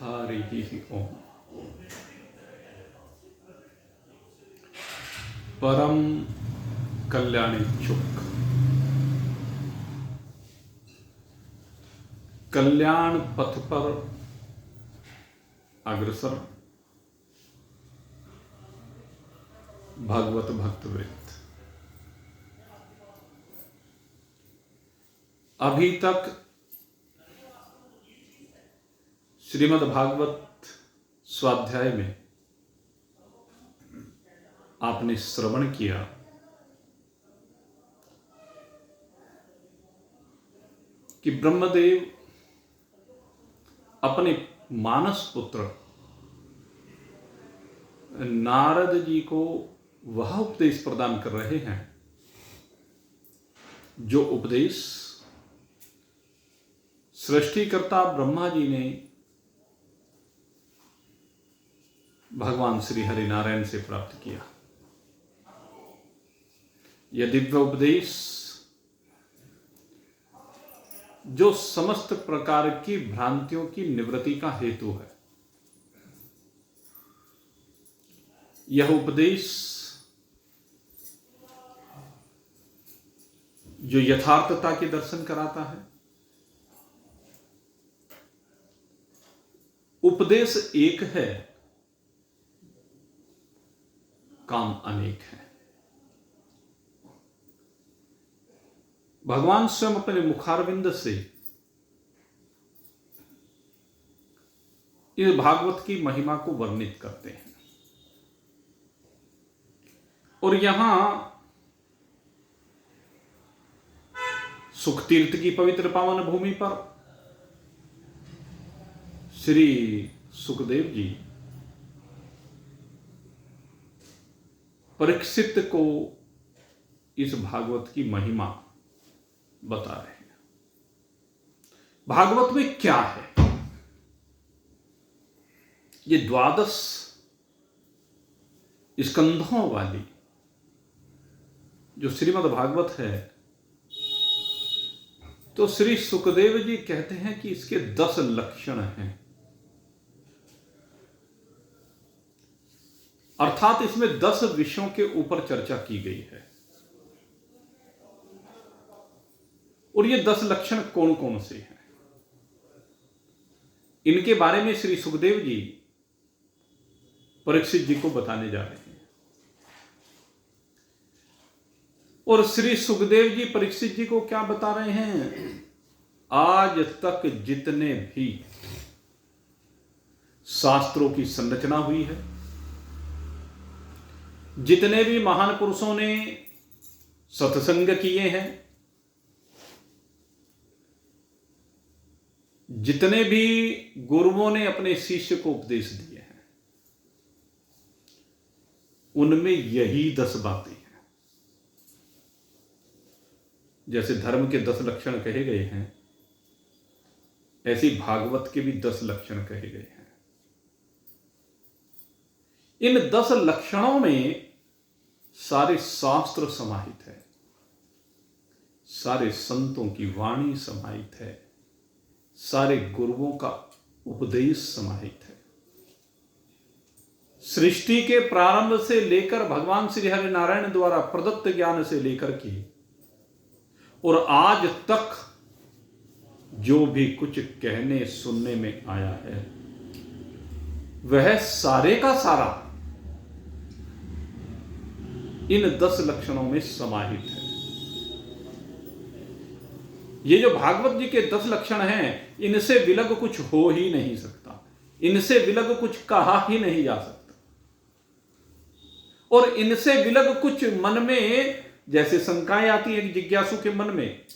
हरि ओम। परम कल्याणेच्छुक कल्याण पथ पर अग्रसर भागवत भक्तवृत्त, अभी तक श्रीमद् भागवत स्वाध्याय में आपने श्रवण किया कि ब्रह्मदेव अपने मानस पुत्र नारद जी को वह उपदेश प्रदान कर रहे हैं जो उपदेश सृष्टिकर्ता ब्रह्मा जी ने भगवान श्री हरि नारायण से प्राप्त किया। यह दिव्य उपदेश जो समस्त प्रकार की भ्रांतियों की निवृत्ति का हेतु है। यह उपदेश जो यथार्थता के दर्शन कराता है। उपदेश एक है, काम अनेक है। भगवान स्वयं अपने मुखारविंद से इस भागवत की महिमा को वर्णित करते हैं और यहां सुखतीर्थ की पवित्र पावन भूमि पर श्री सुखदेव जी परीक्षित को इस भागवत की महिमा बता रहे हैं। भागवत में क्या है? ये 12 स्कंधों वाली जो श्रीमद् भागवत है, तो श्री सुखदेव जी कहते हैं कि इसके 10 लक्षण हैं। अर्थात इसमें 10 विषयों के ऊपर चर्चा की गई है। और ये 10 लक्षण कौन कौन से हैं, इनके बारे में श्री सुखदेव जी परीक्षित जी को बताने जा रहे हैं। और श्री सुखदेव जी परीक्षित जी को क्या बता रहे हैं? आज तक जितने भी शास्त्रों की संरचना हुई है, जितने भी महान पुरुषों ने सत्संग किए हैं, जितने भी गुरुओं ने अपने शिष्य को उपदेश दिए हैं, उनमें यही 10 बातें हैं। जैसे धर्म के 10 लक्षण कहे गए हैं, ऐसी भागवत के भी 10 लक्षण कहे गए हैं। इन 10 लक्षणों में सारे शास्त्र समाहित है, सारे संतों की वाणी समाहित है, सारे गुरुओं का उपदेश समाहित है। सृष्टि के प्रारंभ से लेकर भगवान श्री हरि नारायण द्वारा प्रदत्त ज्ञान से लेकर के और आज तक जो भी कुछ कहने सुनने में आया है, वह सारे का सारा इन 10 लक्षणों में समाहित है। ये जो भागवत जी के 10 लक्षण हैं, इनसे विलग कुछ हो ही नहीं सकता, इनसे विलग कुछ कहा ही नहीं जा सकता। और इनसे विलग कुछ मन में जैसे शंकाएं आती हैं, जिज्ञासु के मन में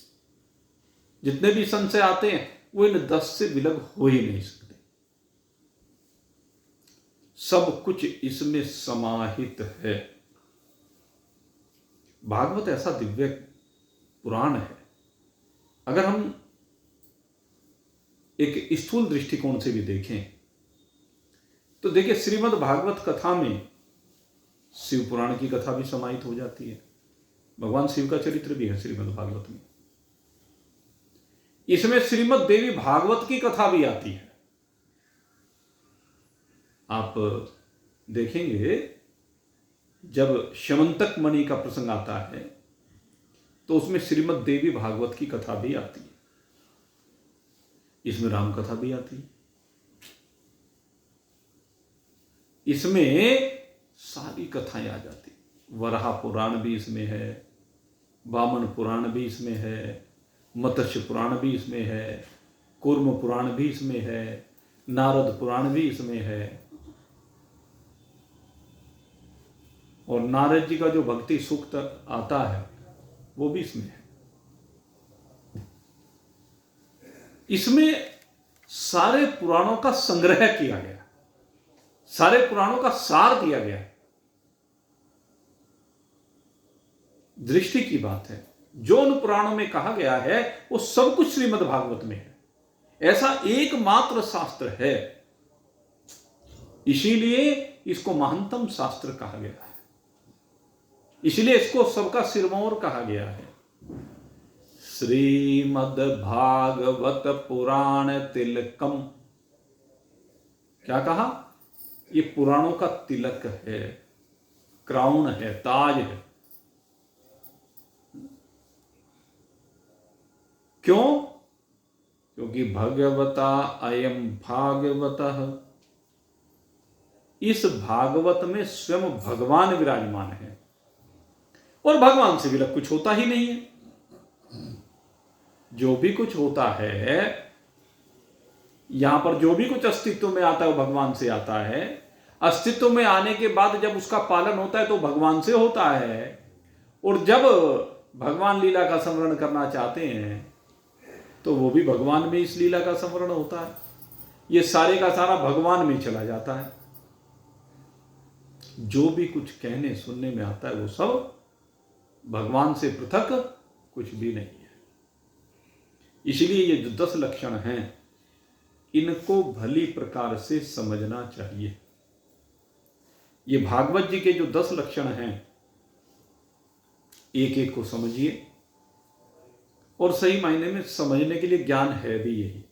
जितने भी संशय आते हैं, वो इन 10 से विलग हो ही नहीं सकते। सब कुछ इसमें समाहित है। भागवत ऐसा दिव्य पुराण है। अगर हम एक स्थूल दृष्टिकोण से भी देखें तो देखिए, श्रीमद् भागवत कथा में शिव पुराण की कथा भी समाहित हो जाती है। भगवान शिव का चरित्र भी है श्रीमद् भागवत में। इसमें श्रीमद् देवी भागवत की कथा भी आती है। आप देखेंगे जब शमंतक मणि का प्रसंग आता है तो उसमें श्रीमद् देवी भागवत की कथा भी आती है, इसमें राम कथा भी आती है, इसमें सारी कथाएं आ जाती। वराह पुराण भी इसमें है, वामन पुराण भी इसमें है, मत्स्य पुराण भी इसमें है, कूर्म पुराण भी इसमें है, नारद पुराण भी इसमें है। और नारद जी का जो भक्ति सूक्त आता है वो भी इसमें है। इसमें सारे पुराणों का संग्रह किया गया, सारे पुराणों का सार दिया गया। दृष्टि की बात है, जो उन पुराणों में कहा गया है वो सब कुछ श्रीमद् भागवत में है। ऐसा एकमात्र शास्त्र है, इसीलिए इसको महानतम शास्त्र कहा गया है, इसलिए इसको सबका सिरमौर कहा गया है। श्रीमद् भागवत पुराण तिलकम, क्या कहा? ये पुराणों का तिलक है, क्राउन है, ताज है। क्यों? क्योंकि भगवता अयम भागवतः, इस भागवत में स्वयं भगवान विराजमान है और भगवान से विलग कुछ होता ही नहीं है। जो भी कुछ होता है यहां पर, जो भी कुछ अस्तित्व में आता है वो भगवान से आता है। अस्तित्व में आने के बाद जब उसका पालन होता है तो भगवान से होता है, और जब भगवान लीला का स्मरण करना चाहते हैं तो वो भी भगवान में इस लीला का स्मरण होता है। ये सारे का सारा भगवान में चला जाता है। जो भी कुछ कहने सुनने में आता है वो सब भगवान से पृथक कुछ भी नहीं है। इसलिए ये जो 10 लक्षण हैं इनको भली प्रकार से समझना चाहिए। ये भागवत जी के जो 10 लक्षण हैं एक एक को समझिए, और सही मायने में समझने के लिए ज्ञान है भी यही।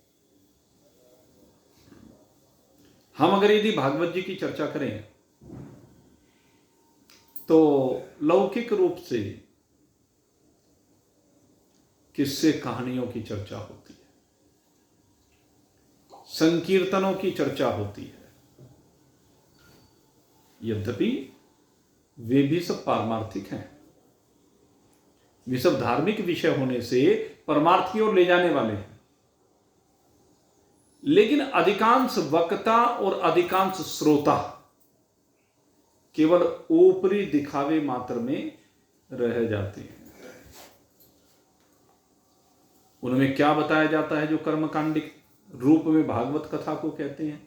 हम अगर यदि भागवत जी की चर्चा करें तो लौकिक रूप से किस्से कहानियों की चर्चा होती है, संकीर्तनों की चर्चा होती है। यद्यपि वे भी सब पारमार्थिक हैं, वे सब धार्मिक विषय होने से परमार्थ की ओर ले जाने वाले हैं, लेकिन अधिकांश वक्ता और अधिकांश श्रोता केवल ऊपरी दिखावे मात्र में रह जाते हैं। उनमें क्या बताया जाता है जो कर्मकांडिक रूप में भागवत कथा को कहते हैं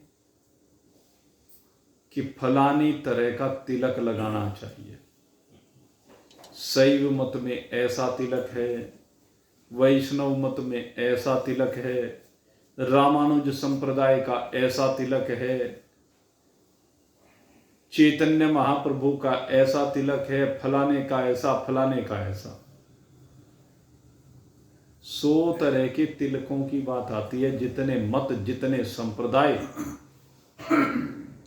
कि फलानी तरह का तिलक लगाना चाहिए, शैव मत में ऐसा तिलक है, वैष्णव मत में ऐसा तिलक है, रामानुज संप्रदाय का ऐसा तिलक है, चैतन्य महाप्रभु का ऐसा तिलक है, फलाने का ऐसा, फलाने का ऐसा। 100 तरह के तिलकों की बात आती है। जितने मत, जितने संप्रदाय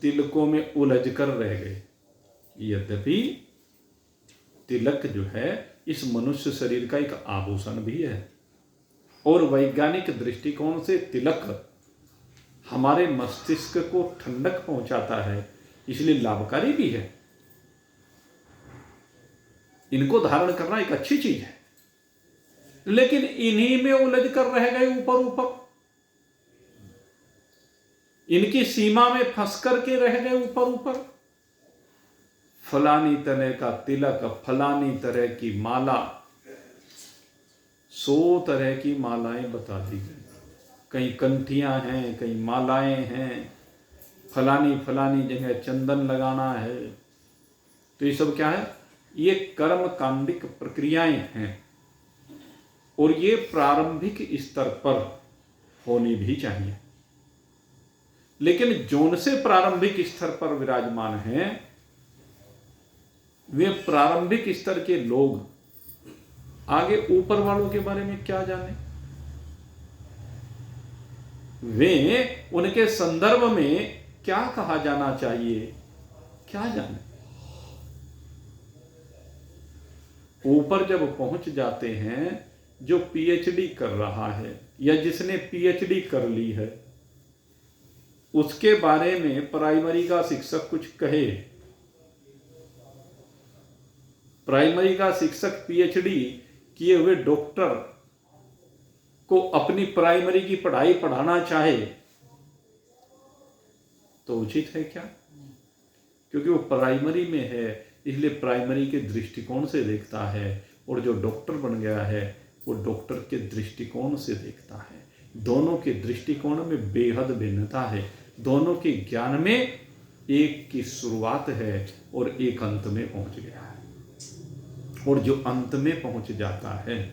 तिलकों में उलझ कर रह गए। यद्यपि तिलक जो है इस मनुष्य शरीर का एक आभूषण भी है, और वैज्ञानिक दृष्टिकोण से तिलक हमारे मस्तिष्क को ठंडक पहुंचाता है, इसलिए लाभकारी भी है। इनको धारण करना एक अच्छी चीज है, लेकिन इन्हीं में उलझ कर रह गए ऊपर ऊपर, इनकी सीमा में फंस करके रह गए ऊपर ऊपर। फलानी तरह का तिलक, फलानी तरह की माला, 100 तरह की मालाएं बता दी गई। कहीं कंठियां हैं, कहीं मालाएं हैं, फलानी फलानी जगह चंदन लगाना है। तो ये सब क्या है? ये कर्म कांडिक प्रक्रियाएं हैं, और ये प्रारंभिक स्तर पर होनी भी चाहिए। लेकिन जौन से प्रारंभिक स्तर पर विराजमान हैं, वे प्रारंभिक स्तर के लोग आगे ऊपर वालों के बारे में क्या जाने? वे उनके संदर्भ में क्या कहा जाना चाहिए, क्या जाने। ऊपर जब पहुंच जाते हैं, जो पीएचडी कर रहा है या जिसने पीएचडी कर ली है, उसके बारे में प्राइमरी का शिक्षक कुछ कहे, प्राइमरी का शिक्षक पीएचडी किए हुए डॉक्टर को अपनी प्राइमरी की पढ़ाई पढ़ाना चाहे तो उचित है क्या? क्योंकि वो प्राइमरी में है, इसलिए प्राइमरी के दृष्टिकोण से देखता है, और जो डॉक्टर बन गया है वो डॉक्टर के दृष्टिकोण से देखता है। दोनों के दृष्टिकोण में बेहद भिन्नता है। दोनों के ज्ञान में एक की शुरुआत है और एक अंत में पहुंच गया है, और जो अंत में पहुंच जाता है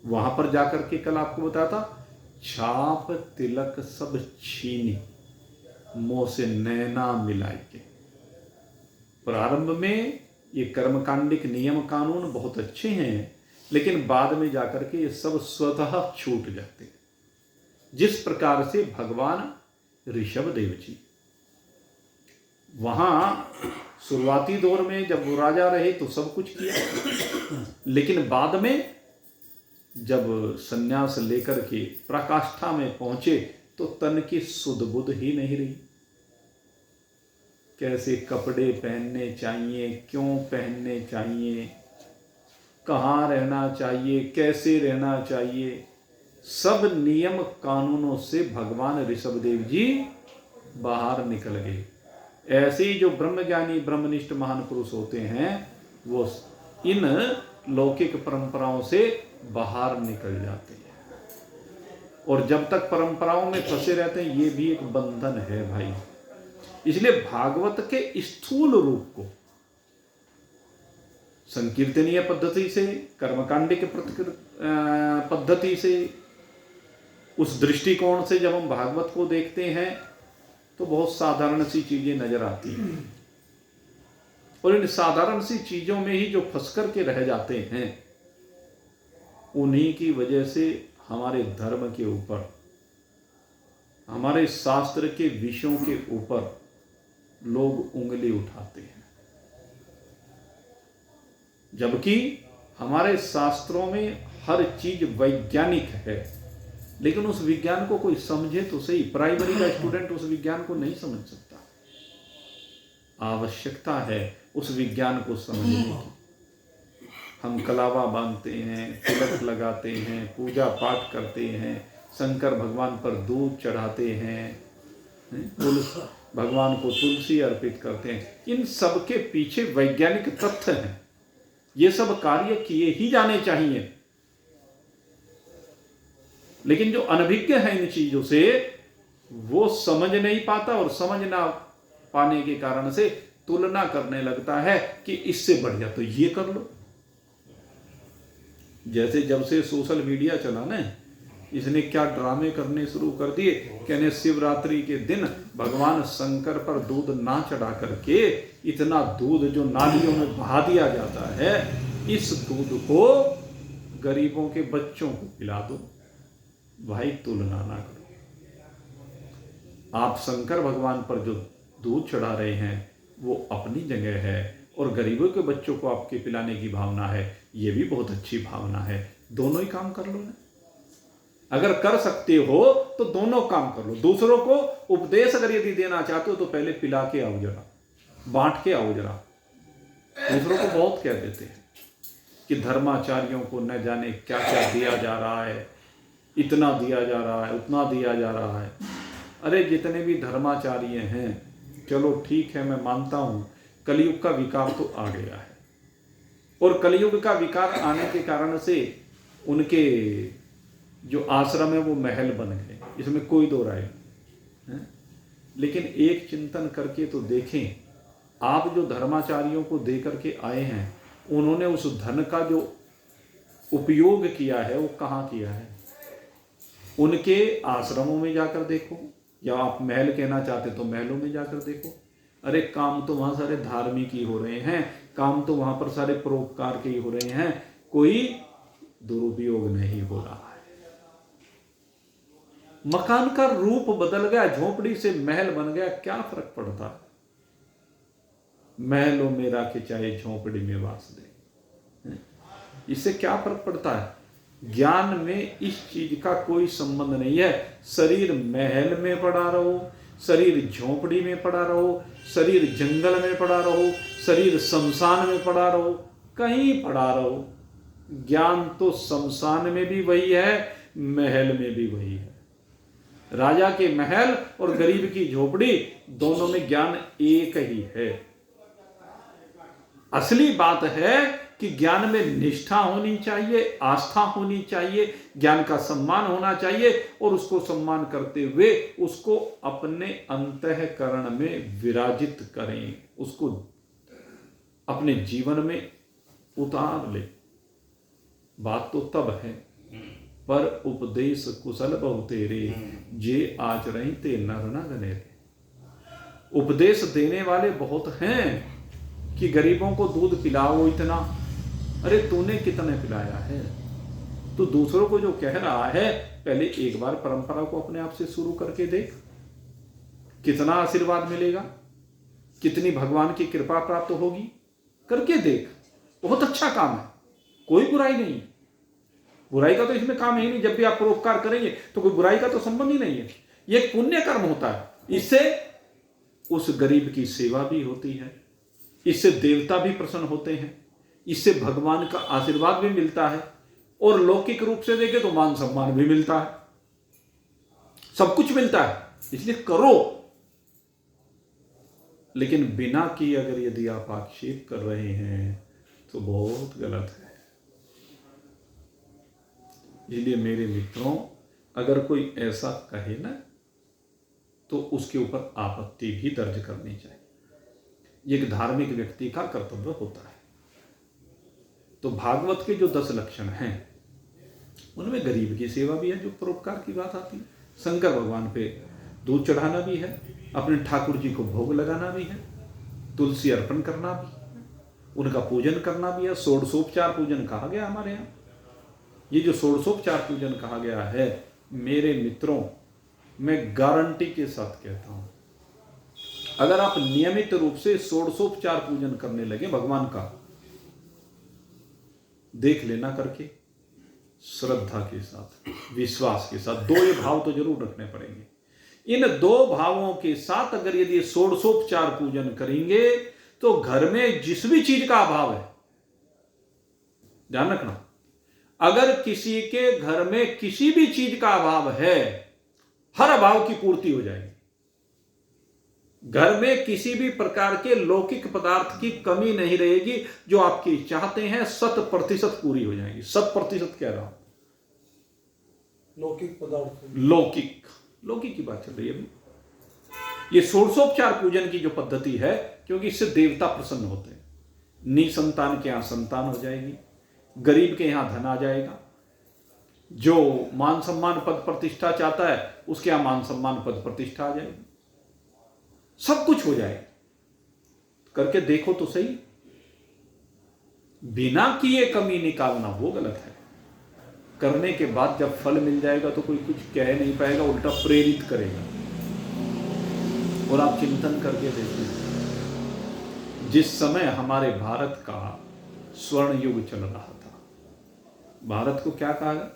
वहां पर जाकर के, कल आपको बताया था, छाप तिलक सब छीनी, मोह से नैना मिलाई के। प्रारंभ में ये कर्मकांडिक नियम कानून बहुत अच्छे हैं, लेकिन बाद में जाकर के ये सब स्वतः छूट जाते हैं। जिस प्रकार से भगवान ऋषभ देव जी वहां शुरुआती दौर में जब वो राजा रहे तो सब कुछ किया, लेकिन बाद में जब संन्यास लेकर के प्रकाष्ठा में पहुंचे तो तन की सुध बुध ही नहीं रही। कैसे कपड़े पहनने चाहिए, क्यों पहनने चाहिए, कहाँ रहना चाहिए, कैसे रहना चाहिए, सब नियम कानूनों से भगवान ऋषभदेव जी बाहर निकल गए। ऐसे ही जो ब्रह्मज्ञानी ब्रह्मनिष्ठ महान पुरुष होते हैं वो इन लौकिक परंपराओं से बाहर निकल जाते हैं, और जब तक परंपराओं में फंसे रहते हैं ये भी एक बंधन है भाई। इसलिए भागवत के स्थूल रूप को संकीर्तनीय पद्धति से, कर्मकांडिक पद्धति से, उस दृष्टिकोण से जब हम भागवत को देखते हैं तो बहुत साधारण सी चीजें नजर आती हैं, और इन साधारण सी चीजों में ही जो फंस कर के रह जाते हैं, उन्हीं की वजह से हमारे धर्म के ऊपर, हमारे शास्त्र के विषयों के ऊपर लोग उंगली उठाते हैं। जबकि हमारे शास्त्रों में हर चीज वैज्ञानिक है, लेकिन उस विज्ञान को कोई समझे तो सही। प्राइमरी का स्टूडेंट उस विज्ञान को नहीं समझ सकता। आवश्यकता है उस विज्ञान को समझने की। हम कलावा बांधते हैं, तिलक लगाते हैं, पूजा पाठ करते हैं, शंकर भगवान पर दूध चढ़ाते हैं, भगवान को तुलसी अर्पित करते हैं। इन सब के पीछे वैज्ञानिक तथ्य हैं। ये सब कार्य किए ही जाने चाहिए, लेकिन जो अनभिज्ञ है इन चीजों से वो समझ नहीं पाता, और समझ ना पाने के कारण से तुलना करने लगता है कि इससे बढ़िया तो ये कर लो। जैसे जब से सोशल मीडिया चला ना, इसने क्या ड्रामे करने शुरू कर दिए। कहने शिवरात्रि के दिन भगवान शंकर पर दूध ना चढ़ा करके इतना दूध जो नालियों में बहा दिया जाता है, इस दूध को गरीबों के बच्चों को पिला दो। भाई तुलना ना करो। आप शंकर भगवान पर जो दूध चढ़ा रहे हैं वो अपनी जगह है, और गरीबों के बच्चों को आपके पिलाने की भावना है, ये भी बहुत अच्छी भावना है। दोनों ही काम कर लो ना। अगर कर सकते हो तो दोनों काम कर लो। दूसरों को उपदेश अगर यदि देना चाहते हो तो पहले पिला के आओ, जरा बांट के आओ। जरा दूसरों को बहुत कह देते हैं कि धर्माचार्यों को न जाने क्या क्या दिया जा रहा है, इतना दिया जा रहा है, उतना दिया जा रहा है। अरे जितने भी धर्माचार्य हैं, चलो ठीक है, मैं मानता हूं कलयुग का विकार तो आ गया है, और कलयुग का विकार आने के कारण से उनके जो आश्रम है वो महल बन गए, इसमें कोई दो राय नहीं। लेकिन एक चिंतन करके तो देखें, आप जो धर्माचार्यों को दे करके आए हैं, उन्होंने उस धन का जो उपयोग किया है वो कहाँ किया है? उनके आश्रमों में जाकर देखो, या आप महल कहना चाहते तो महलों में जाकर देखो। अरे काम तो वहां सारे धार्मिक ही हो रहे हैं, काम तो वहां पर सारे परोपकार के ही हो रहे हैं, कोई दुरुपयोग नहीं हो रहा है। मकान का रूप बदल गया, झोपड़ी से महल बन गया, क्या फर्क पड़ता है? महलों में राखे चाहे झोपड़ी में वास दे, इससे क्या फर्क पड़ता है? ज्ञान में इस चीज का कोई संबंध नहीं है। शरीर महल में पड़ा रहो, शरीर झोपड़ी में पड़ा रहो, शरीर जंगल में पड़ा रहो, शरीर शमशान में पड़ा रहो, कहीं पड़ा रहो, ज्ञान तो शमशान में भी वही है, महल में भी वही है। राजा के महल और गरीब की झोपड़ी, दोनों में ज्ञान एक ही है। असली बात है कि ज्ञान में निष्ठा होनी चाहिए, आस्था होनी चाहिए, ज्ञान का सम्मान होना चाहिए, और उसको सम्मान करते हुए उसको अपने अंतःकरण में विराजित करें, उसको अपने जीवन में उतार ले। बात तो तब है, पर उपदेश कुशल बहु तेरे, जे आचरण ते नर न गनेरे। उपदेश देने वाले बहुत हैं कि गरीबों को दूध पिलाओ इतना, अरे तूने कितने पिलाया है? तो दूसरों को जो कह रहा है, पहले एक बार परंपरा को अपने आप से शुरू करके देख, कितना आशीर्वाद मिलेगा, कितनी भगवान की कृपा प्राप्त होगी, करके देख। बहुत अच्छा काम है, कोई बुराई नहीं, बुराई का तो इसमें काम है ही नहीं। जब भी आप परोपकार करेंगे तो कोई बुराई का तो संबंध ही नहीं है, ये एक पुण्य कर्म होता है। इससे उस गरीब की सेवा भी होती है, इससे देवता भी प्रसन्न होते हैं, इससे भगवान का आशीर्वाद भी मिलता है, और लौकिक रूप से देखें तो मान सम्मान भी मिलता है, सब कुछ मिलता है। इसलिए करो, लेकिन बिना की अगर यदि आप आक्षेप कर रहे हैं तो बहुत गलत है। इसलिए मेरे मित्रों, अगर कोई ऐसा कहे ना तो उसके ऊपर आपत्ति भी दर्ज करनी चाहिए। ये एक धार्मिक व्यक्ति का कर्तव्य होता है। तो भागवत के जो 10 लक्षण हैं उनमें गरीब की सेवा भी है, जो परोपकार की बात आती है। शंकर भगवान पे दूध चढ़ाना भी है, अपने ठाकुर जी को भोग लगाना भी है, तुलसी अर्पण करना भी है, उनका पूजन करना भी है। षोडशोपचार पूजन कहा गया हमारे यहाँ। ये जो षोडशोपचार पूजन कहा गया है, मेरे मित्रों, मैं गारंटी के साथ कहता हूं, अगर आप नियमित रूप से षोडशोपचार पूजन करने लगे भगवान का, देख लेना करके, श्रद्धा के साथ, विश्वास के साथ, 2 ये भाव तो जरूर रखने पड़ेंगे। इन 2 भावों के साथ अगर यदि षोडशोपचार पूजन करेंगे तो घर में जिस भी चीज का अभाव है, ध्यान रखना, अगर किसी के घर में किसी भी चीज का अभाव है, हर अभाव की पूर्ति हो जाएगी। घर में किसी भी प्रकार के लौकिक पदार्थ की कमी नहीं रहेगी। जो आपकी चाहते हैं 100% पूरी हो जाएगी। 100% कह रहा हूं। लौकिक पदार्थ, लौकिक की बात चल रही है अभी। ये षोडशोपचार पूजन की जो पद्धति है, क्योंकि इससे देवता प्रसन्न होते हैं। निसंतान के यहां संतान हो जाएगी, गरीब के यहां धन आ जाएगा, जो मान सम्मान पद प्रतिष्ठा चाहता है उसके यहां मान सम्मान पद प्रतिष्ठा आ जाएगी, सब कुछ हो जाएगा। करके देखो तो सही। बिना किए कमी निकालना वो गलत है। करने के बाद जब फल मिल जाएगा तो कोई कुछ कह नहीं पाएगा, उल्टा प्रेरित करेगा। और आप चिंतन करके देखिए, जिस समय हमारे भारत का स्वर्ण युग चल रहा था, भारत को क्या कहा?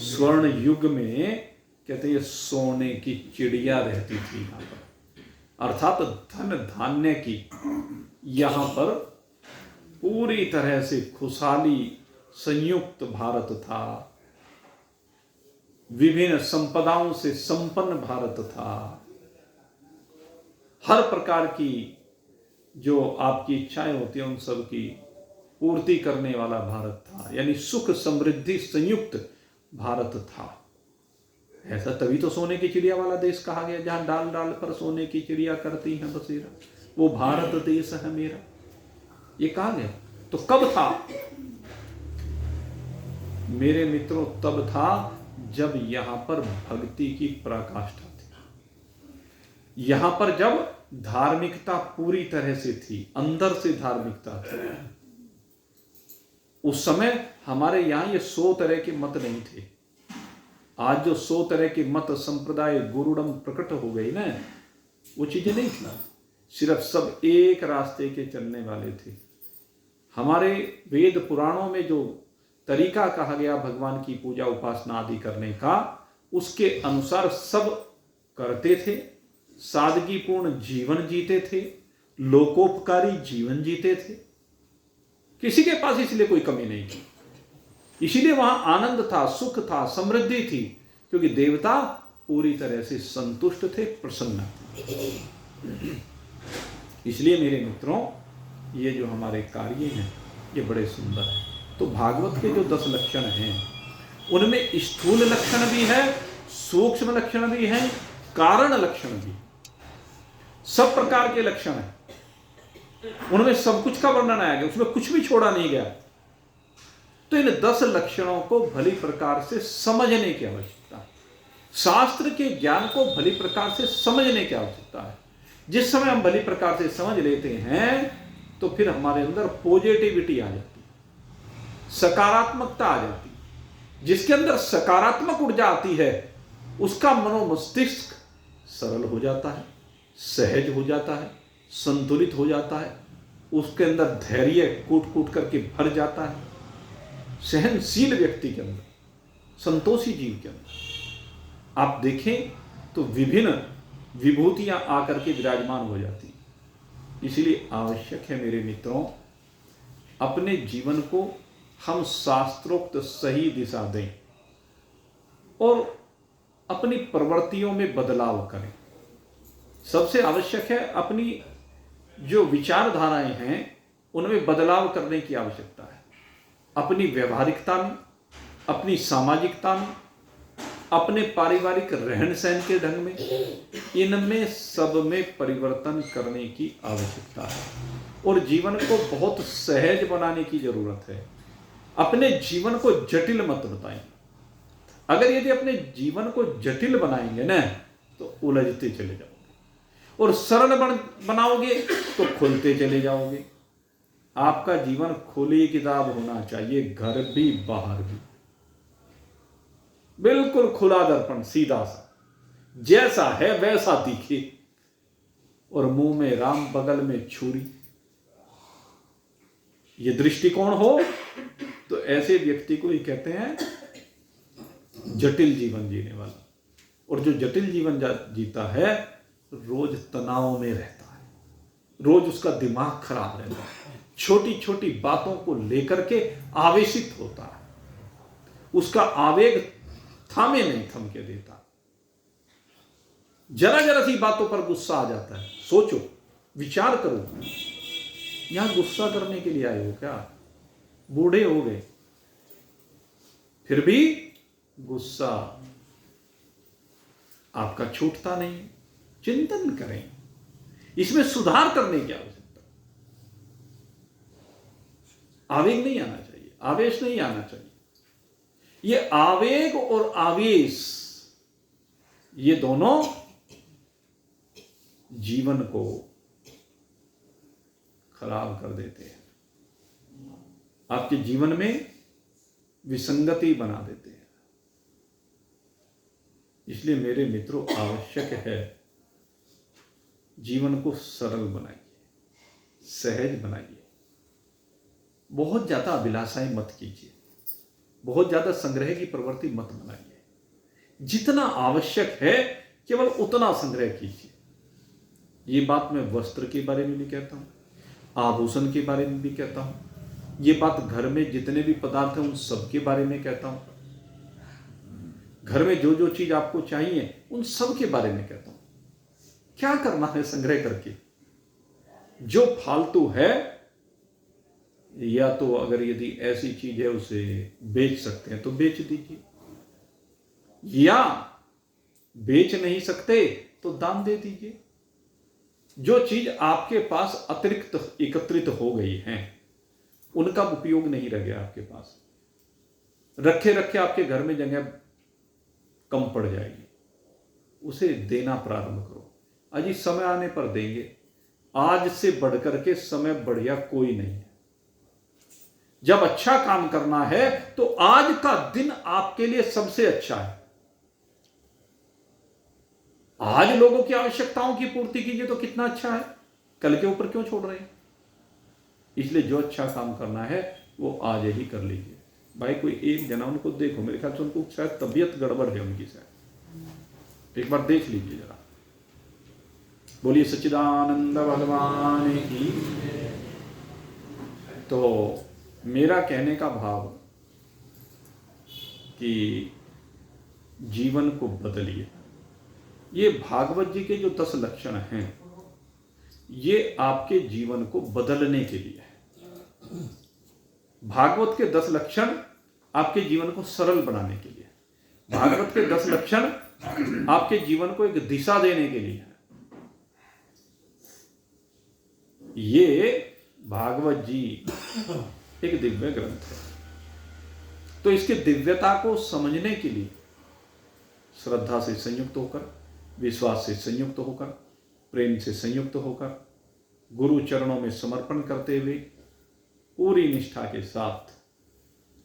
स्वर्ण युग में कहते हैं सोने की चिड़िया रहती थी यहां पर, अर्थात धन धान्य की यहां पर पूरी तरह से खुशहाली संयुक्त भारत था, विभिन्न संपदाओं से संपन्न भारत था, हर प्रकार की जो आपकी इच्छाएं होती हैं उन सब की पूर्ति करने वाला भारत था। यानी सुख समृद्धि संयुक्त भारत था। ऐसा तभी तो सोने की चिड़िया वाला देश कहा गया, जहां डाल डाल पर सोने की चिड़िया करती है बसेरा, वो भारत देश है मेरा, ये कहा गया। तो कब था मेरे मित्रों? तब था जब यहां पर भक्ति की पराकाष्ठा थी, यहां पर जब धार्मिकता पूरी तरह से थी, अंदर से धार्मिकता थी। उस समय हमारे यहां ये 100 तरह के मत नहीं थे। आज जो 100 तरह के मत संप्रदाय गुरुडम प्रकट हो गई ना, वो चीजें नहीं थी। सिर्फ सब एक रास्ते के चलने वाले थे। हमारे वेद पुराणों में जो तरीका कहा गया भगवान की पूजा उपासना आदि करने का, उसके अनुसार सब करते थे, सादगीपूर्ण जीवन जीते थे, लोकोपकारी जीवन जीते थे। किसी के पास इसलिए कोई कमी नहीं थी, इसीलिए वहां आनंद था, सुख था, समृद्धि थी, क्योंकि देवता पूरी तरह से संतुष्ट थे, प्रसन्न थे। इसलिए मेरे मित्रों, ये जो हमारे कार्य हैं ये बड़े सुंदर हैं। तो भागवत के जो 10 लक्षण हैं, उनमें स्थूल लक्षण भी है, सूक्ष्म लक्षण भी है, कारण लक्षण भी, सब प्रकार के लक्षण हैं। उनमें सब कुछ का वर्णन आया गया, उसमें कुछ भी छोड़ा नहीं गया। तो इन 10 लक्षणों को भली प्रकार से समझने की आवश्यकता है। शास्त्र के ज्ञान को भली प्रकार से समझने की आवश्यकता है। जिस समय हम भली प्रकार से समझ लेते हैं तो फिर हमारे अंदर पॉजिटिविटी आ जाती है, सकारात्मकता आ जाती है। जिसके अंदर सकारात्मक ऊर्जा आती है उसका मनोमस्तिष्क सरल हो जाता है, सहज हो जाता है, संतुलित हो जाता है। उसके अंदर धैर्य कूट कूट करके भर जाता है। सहनशील व्यक्ति के अंदर, संतोषी जीव के अंदर आप देखें तो विभिन्न विभूतियां आकर के विराजमान हो जाती हैं। इसलिए आवश्यक है मेरे मित्रों, अपने जीवन को हम शास्त्रोक्त सही दिशा दें और अपनी प्रवृत्तियों में बदलाव करें। सबसे आवश्यक है अपनी जो विचारधाराएं हैं उनमें बदलाव करने की आवश्यकता है। अपनी व्यवहारिकता में, अपनी सामाजिकता में, अपने पारिवारिक रहन सहन के ढंग में, इनमें सब में परिवर्तन करने की आवश्यकता है और जीवन को बहुत सहज बनाने की जरूरत है। अपने जीवन को जटिल मत बताएं। अगर यदि अपने जीवन को जटिल बनाएंगे ना तो उलझते चले जाओगे, और सरल बनाओगे तो खुलते चले जाओगे। आपका जीवन खुली किताब होना चाहिए, घर भी बाहर भी, बिल्कुल खुला दर्पण, सीधा सा, जैसा है वैसा दिखे, और मुंह में राम बगल में छुरी। ये दृष्टिकोण हो तो ऐसे व्यक्ति को ही कहते हैं जटिल जीवन जीने वाला। और जो जटिल जीवन जीता है रोज तनाव में रहता है, रोज उसका दिमाग खराब रहता है, छोटी छोटी बातों को लेकर के आवेशित होता है, उसका आवेग थामे नहीं थम के देता, जरा जरा सी बातों पर गुस्सा आ जाता है। सोचो, विचार करो, यहां गुस्सा करने के लिए आए हो क्या? बूढ़े हो गए फिर भी गुस्सा आपका छूटता नहीं। चिंतन करें, इसमें सुधार करने की आवश्यकता। आवेग नहीं आना चाहिए, आवेश नहीं आना चाहिए। ये आवेग और आवेश, ये दोनों जीवन को खराब कर देते हैं, आपके जीवन में विसंगति बना देते हैं। इसलिए मेरे मित्रों, आवश्यक है जीवन को सरल बनाइए, सहज बनाइए। बहुत ज्यादा अभिलाषाएं मत कीजिए, बहुत ज्यादा संग्रह की प्रवृत्ति मत बनाइए। जितना आवश्यक है केवल उतना संग्रह कीजिए। ये बात मैं वस्त्र के बारे में भी कहता हूं, आभूषण के बारे में भी कहता हूं, ये बात घर में जितने भी पदार्थ हैं उन सब के बारे में कहता हूं, घर में जो जो चीज आपको चाहिए उन सब के बारे में कहता हूं। क्या करना है संग्रह करके? जो फालतू है, या तो अगर यदि ऐसी चीज है उसे बेच सकते हैं तो बेच दीजिए, या बेच नहीं सकते तो दान दे दीजिए। जो चीज आपके पास अतिरिक्त एकत्रित हो गई हैं उनका उपयोग नहीं रह गया आपके पास, रखे रखे आपके घर में जगह कम पड़ जाएगी, उसे देना प्रारंभ करो। अजी समय आने पर देंगे, आज से बढ़कर के समय बढ़िया कोई नहीं है। जब अच्छा काम करना है तो आज का दिन आपके लिए सबसे अच्छा है। आज लोगों की आवश्यकताओं की पूर्ति कीजिए तो कितना अच्छा है, कल के ऊपर क्यों छोड़ रहे हैं? इसलिए जो अच्छा काम करना है वो आज ही कर लीजिए। भाई कोई एक जना उनको देखो, मेरे ख्याल से उनको शायद तबीयत गड़बड़ है उनकी, शायद एक बार देख लीजिए जरा। बोलिए सच्चिदानंद भगवान की। तो मेरा कहने का भाव कि जीवन को बदलिए। ये भागवत जी के जो 10 लक्षण हैं ये आपके जीवन को बदलने के लिए है। भागवत के 10 लक्षण आपके जीवन को सरल बनाने के लिए, भागवत के 10 लक्षण आपके जीवन को एक दिशा देने के लिए है। ये भागवत जी एक दिव्य ग्रंथ है, तो इसके दिव्यता को समझने के लिए श्रद्धा से संयुक्त होकर, विश्वास से संयुक्त होकर, प्रेम से संयुक्त होकर, गुरु चरणों में समर्पण करते हुए पूरी निष्ठा के साथ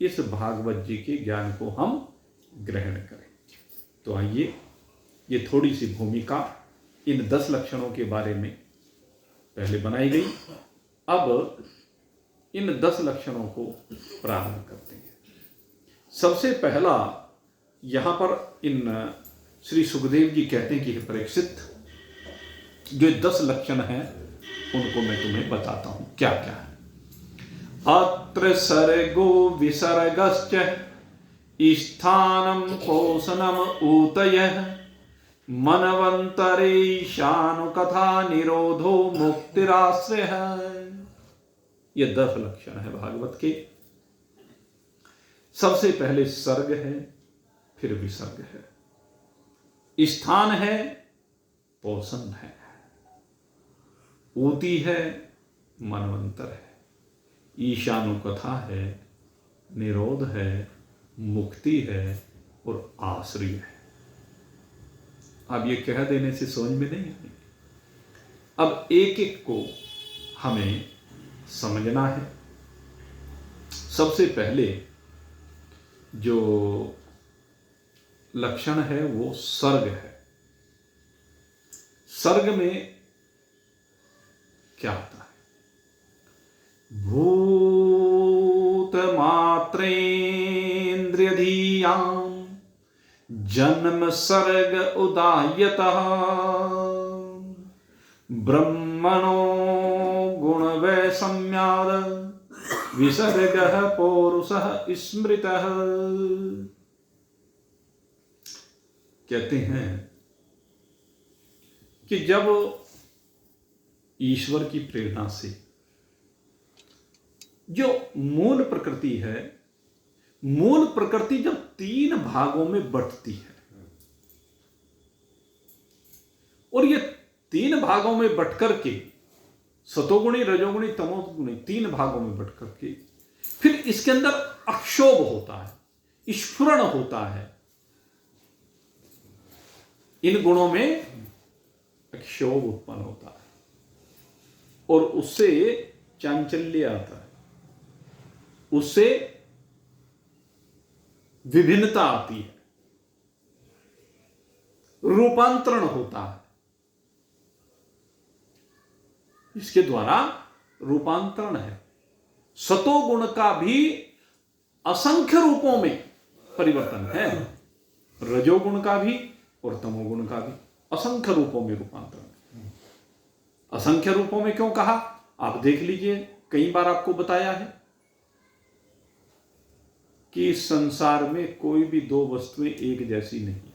इस भागवत जी के ज्ञान को हम ग्रहण करें। तो आइए, ये थोड़ी सी भूमिका इन 10 लक्षणों के बारे में पहले बनाई गई, अब इन 10 लक्षणों को प्रारंभ करते हैं। सबसे पहला यहां पर इन श्री सुखदेव जी कहते हैं कि हे परीक्षित, जो 10 लक्षण हैं उनको मैं तुम्हें बताता हूं क्या क्या है। अत्र सर्गो विसर्गश्च स्थानम पोषणम ऊतयः मनवंतरेशानुकथा निरोधो मुक्तिराश्रयः। ये 10 लक्षण है भागवत के। सबसे पहले सर्ग है, फिर विसर्ग है, स्थान है, पोषण है, ऊती है, मनवंतर है, ईशानुकथा है, निरोध है, मुक्ति है और आश्रय है। अब ये कह देने से समझ में नहीं आएगी, अब एक एक को हमें समझना है। सबसे पहले जो लक्षण है वो सर्ग है। सर्ग में क्या होता है? भूत मात्रेन्द्रियधीयाम जन्म सर्ग उदायतः ब्रह्मणो गुण वैषम्याद विसर्गः पौरुषः स्मृतः। कहते हैं कि जब ईश्वर की प्रेरणा से जो मूल प्रकृति है, मूल प्रकृति जब 3 भागों में बंटती है और ये 3 भागों में बंट करके सतोगुणी, रजोगुणी, तमोगुणी 3 भागों में बंट करके फिर इसके अंदर अक्षोभ होता है, स्फुरण होता है। इन गुणों में अक्षोभ उत्पन्न होता है और उससे चांचल्य आता है, उससे विभिन्नता आती है, रूपांतरण होता है। इसके द्वारा रूपांतरण है। सतोगुण का भी असंख्य रूपों में परिवर्तन है, रजोगुण का भी और तमोगुण का भी असंख्य रूपों में रूपांतरण है। असंख्य रूपों में क्यों कहा? आप देख लीजिए, कई बार आपको बताया है कि इस संसार में कोई भी 2 वस्तुएं एक जैसी नहीं है।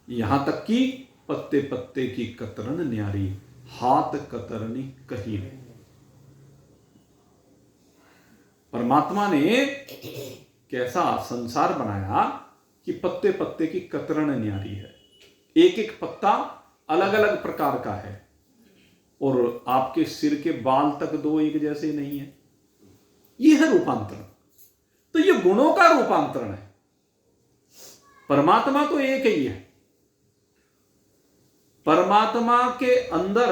यहां तक कि पत्ते पत्ते की कतरन न्यारी, हाथ कतरनी कहीं नहीं। परमात्मा ने कैसा संसार बनाया कि पत्ते पत्ते की कतरन न्यारी है, एक एक पत्ता अलग अलग प्रकार का है और आपके सिर के बाल तक 2 एक जैसे नहीं है। यह है रूपांतरण। तो यह गुणों का रूपांतरण है। परमात्मा तो एक ही है। परमात्मा के अंदर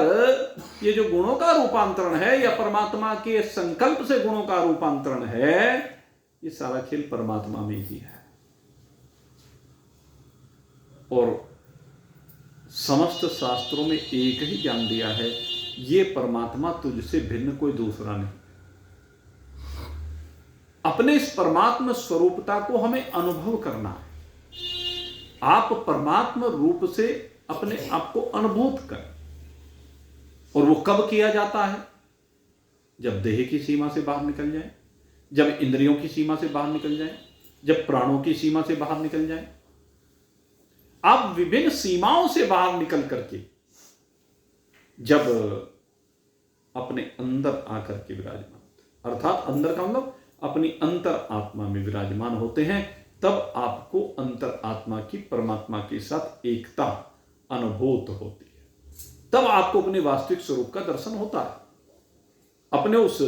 ये जो गुणों का रूपांतरण है या परमात्मा के संकल्प से गुणों का रूपांतरण है, ये सारा खेल परमात्मा में ही है। और समस्त शास्त्रों में एक ही ज्ञान दिया है, ये परमात्मा तुझसे भिन्न कोई दूसरा नहीं। अपने इस परमात्मा स्वरूपता को हमें अनुभव करना है। आप परमात्मा रूप से अपने आप को अनुभूत करें। और वो कब किया जाता है? जब देह की सीमा से बाहर निकल जाए, जब इंद्रियों की सीमा से बाहर निकल जाए, जब प्राणों की सीमा से बाहर निकल जाए। आप विभिन्न सीमाओं से बाहर निकल करके जब अपने अंदर आकर के विराजमान, अर्थात अंदर का मतलब अपनी अंतर आत्मा में विराजमान होते हैं, तब आपको अंतर आत्मा की परमात्मा के साथ एकता अनुभूत होती है। तब आपको अपने वास्तविक स्वरूप का दर्शन होता है, अपने उस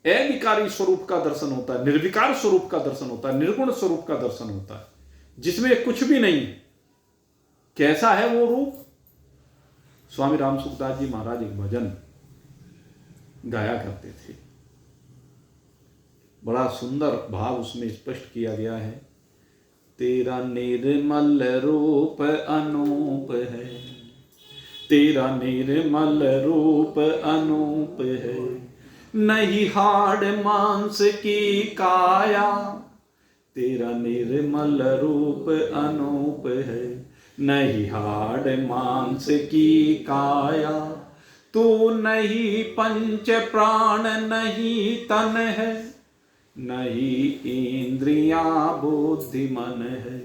अविकारी स्वरूप का दर्शन होता है, निर्विकार स्वरूप का दर्शन होता है, निर्गुण स्वरूप का दर्शन होता है, जिसमें कुछ भी नहीं है। कैसा है वो रूप? स्वामी राम सुखदास जी महाराज एक भजन गाया करते थे, बड़ा सुंदर भाव उसमें स्पष्ट किया गया है। तेरा निर्मल रूप अनूप है, तेरा निर्मल रूप अनूप है, नहीं हाड़ मांस की काया, तेरा निर्मल रूप अनूप है, नहीं हाड़ मांस की काया, तू नहीं पंच प्राण नहीं तन है, नहीं इंद्रियां बुद्धि मन है,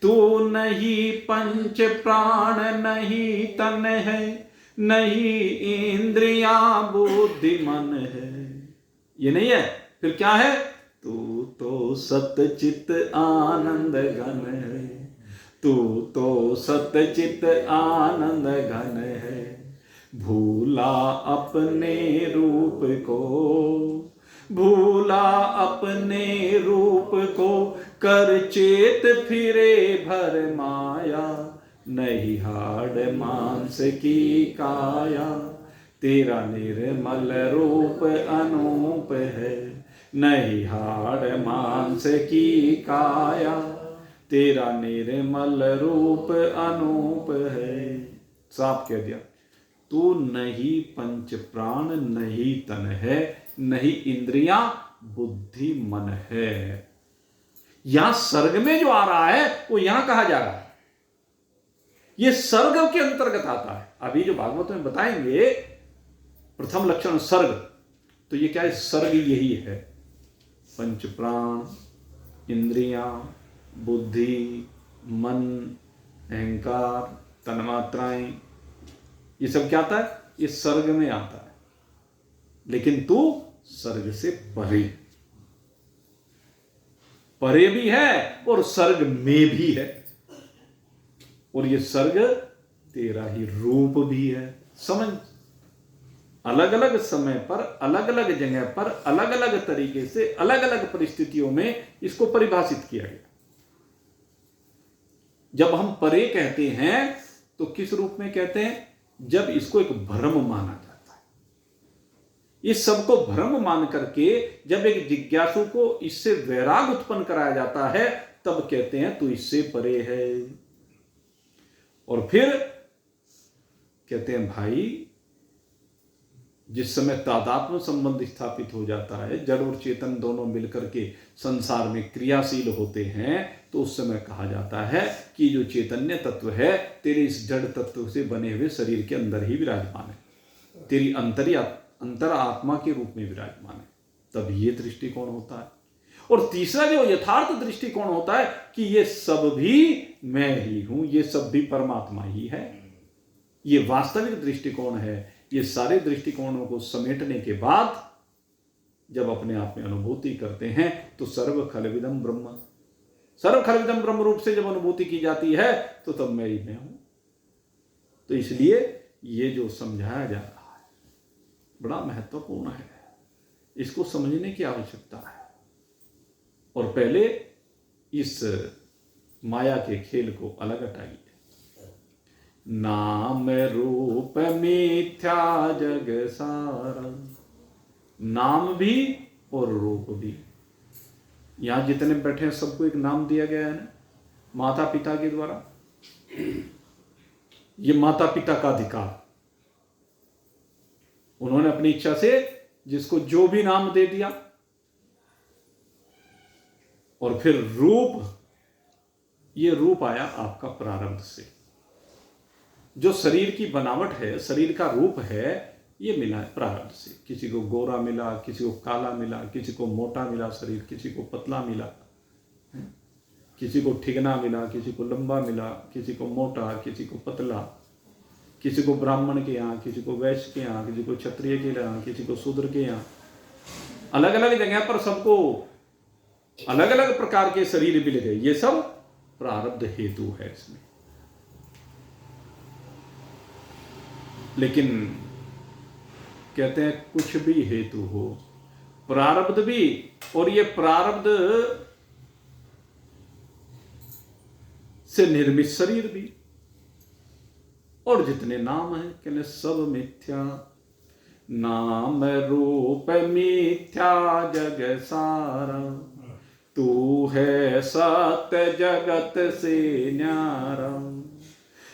तू नहीं पंच प्राण नहीं तन है, नहीं इंद्रियां बुद्धि मन है। ये नहीं है, फिर क्या है? तू तो सतचित आनंद घन है, तू तो सतचित आनंद घन है, भूला अपने रूप को, भूला अपने रूप को, कर चेत फिरे भर माया, नहीं हाड़ मांस की काया, तेरा निर्मल रूप अनूप है, नहीं हाड़ मांस की काया, तेरा निर्मल रूप अनूप है। साफ कह दिया, तू नहीं पंच प्राण नहीं तन है, नहीं इंद्रियां बुद्धि मन है। यहां सर्ग में जो आ रहा है वो यहां कहा जा रहा है, ये सर्ग के अंतर्गत आता है। अभी जो भागवत में बताएंगे प्रथम लक्षण सर्ग, तो ये क्या है? सर्ग यही है, पंच प्राण, इंद्रियां, बुद्धि, मन, अहंकार, तन्मात्राएं, ये सब क्या आता है? ये सर्ग में आता है। लेकिन तू सर्ग से परे, परे भी है और सर्ग में भी है, और ये सर्ग तेरा ही रूप भी है। समझ, अलग अलग समय पर, अलग अलग जगह पर, अलग अलग तरीके से, अलग अलग परिस्थितियों में इसको परिभाषित किया गया। जब हम परे कहते हैं तो किस रूप में कहते हैं? जब इसको एक भ्रम माना जाता है, इस सबको भ्रम मान करके जब एक जिज्ञासु को इससे वैराग उत्पन्न कराया जाता है, तब कहते हैं तू इससे परे है। और फिर कहते हैं भाई, जिस समय तादात्म्य संबंध स्थापित हो जाता है, जड़ और चेतन दोनों मिलकर के संसार में क्रियाशील होते हैं, तो उस समय कहा जाता है कि जो चैतन्य तत्व है तेरे इस जड़ तत्व से बने हुए शरीर के अंदर ही विराजमान है, तेरी अंतर आत्मा के रूप में विराजमान है। तब ये दृष्टिकोण होता है। और तीसरा जो यथार्थ दृष्टिकोण होता है कि ये सब भी मैं ही हूं, ये सब भी परमात्मा ही है। ये वास्तविक दृष्टिकोण है। ये सारे दृष्टिकोणों को समेटने के बाद जब अपने आप में अनुभूति करते हैं तो सर्व खलविदम ब्रह्म, सर्व खलविदम ब्रह्म रूप से जब अनुभूति की जाती है तो तब मैं ही मैं हूं। तो इसलिए ये जो समझाया जा रहा है बड़ा महत्वपूर्ण है, इसको समझने की आवश्यकता है। और पहले इस माया के खेल को अलग हटाइए। नाम रूप मिथ्या जग सारा, नाम भी और रूप भी। यहां जितने बैठे हैं सबको एक नाम दिया गया है ना, माता पिता के द्वारा। ये माता पिता का अधिकार। उन्होंने अपनी इच्छा से जिसको जो भी नाम दे दिया। और फिर रूप, ये रूप आया आपका प्रारब्ध से। जो शरीर की बनावट है, शरीर का रूप है, ये मिला है प्रारब्ध से। किसी को गोरा मिला, किसी को काला मिला, किसी को मोटा मिला शरीर, किसी को पतला मिला, किसी को ठिगना मिला, किसी को लंबा मिला, किसी को मोटा, किसी को पतला, किसी को ब्राह्मण के यहाँ, किसी को वैश्य के यहाँ, किसी को क्षत्रिय के यहाँ, किसी को शूद्र के यहाँ। अलग अलग जगह पर सबको अलग अलग प्रकार के शरीर मिल गए। ये सब प्रारब्ध हेतु है इसमें। लेकिन कहते हैं कुछ भी हेतु हो, प्रारब्ध भी, और ये प्रारब्ध से निर्मित शरीर भी, और जितने नाम हैं कहने सब मिथ्या। नाम रूप मिथ्या जग सारा, तू है सत्य जगत से न्यारा।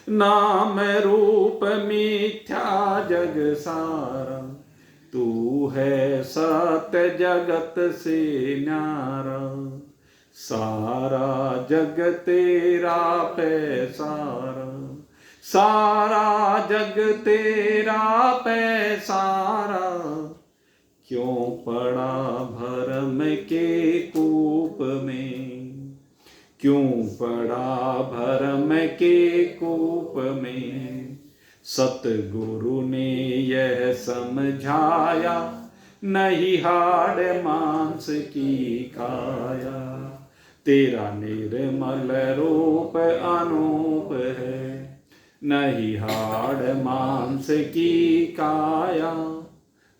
नाम रूप मिथ्या जग सारा, तू है सत्य जगत से न्यारा। सारा जग तेरा पैसारा, सारा जग तेरा पैसारा। क्यों पड़ा भरम के कूप में, क्यों पड़ा भरम के कूप में। सतगुरु ने यह समझाया, नहीं हाड़ मांस की काया। तेरा निर्मल रूप अनूप है, नहीं हाड़ मांस की काया।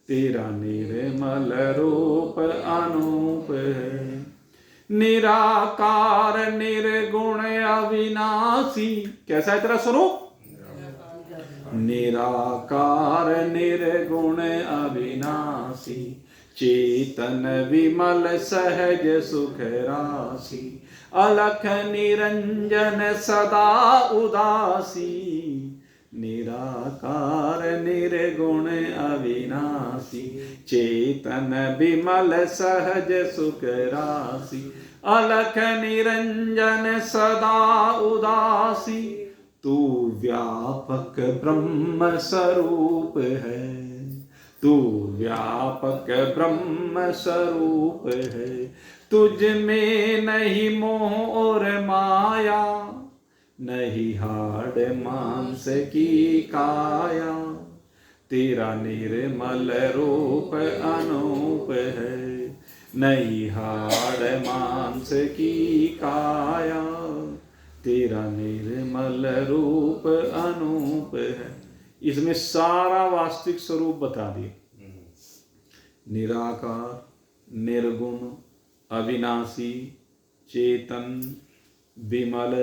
तेरा निर्मल रूप अनूप है। निराकार निर्गुण अविनाशी, कैसा है तेरा स्वरूप? निराकार निर्गुण अविनाशी, चेतन विमल सहज सुख राशि। अलख निरंजन सदा उदासी, निराकार निर्गुण अविनाशी। चेतन विमल सहज सुख राशि, अलख निरंजन सदा उदासी। तू व्यापक ब्रह्म स्वरूप है, तू व्यापक ब्रह्म स्वरूप है। तुझ में नहीं मोह और माया, नहीं हाड़ मांस की काया। तेरा निर्मल रूप अनूप है, नहीं हाड़ मांस की काया। तेरा निर्मल रूप अनूप है। इसमें सारा वास्तविक स्वरूप बता दिए। निराकार, निर्गुण, अविनाशी, चेतन, विमल,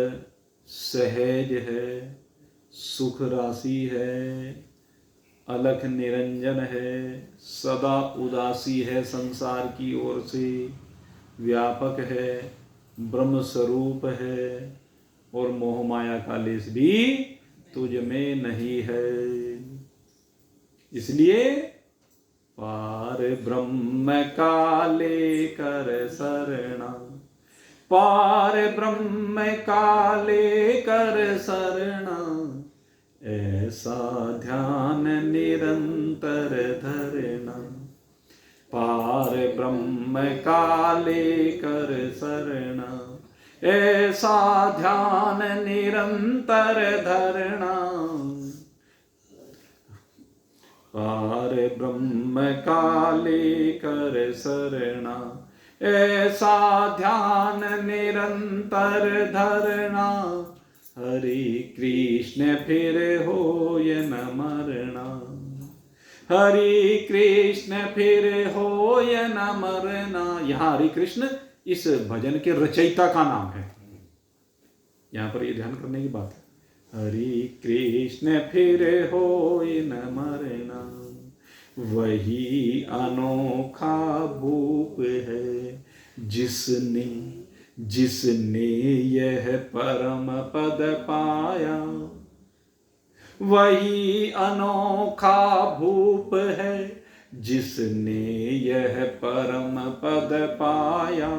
सहज है, सुख राशि है, अलख निरंजन है, सदा उदासी है संसार की ओर से, व्यापक है, ब्रह्म स्वरूप है, और मोह माया का लेस भी तुझ में नहीं है। इसलिए पार ब्रह्म का लेकर शरणा, पार ब्रह्म का लेकर शरणा। ऐसा ध्यान निरंतर धरना, पार ब्रह्म का लेकर शरणा। ऐसा ध्यान निरंतर धरना, पार ब्रह्म का लेकर शरणा। ऐसा ध्यान निरंतर धरना। हरे कृष्ण फिर होय न मरना, हरे कृष्ण फिर होय न मरना। यहाँ हरे कृष्ण इस भजन के रचयिता का नाम है। यहाँ पर ये ध्यान करने की बात है। हरे कृष्ण फिर होय न मरना, वही अनोखा भूप है जिसने जिसने यह परम पद पाया वही अनोखा भूप है जिसने यह परम पद पाया,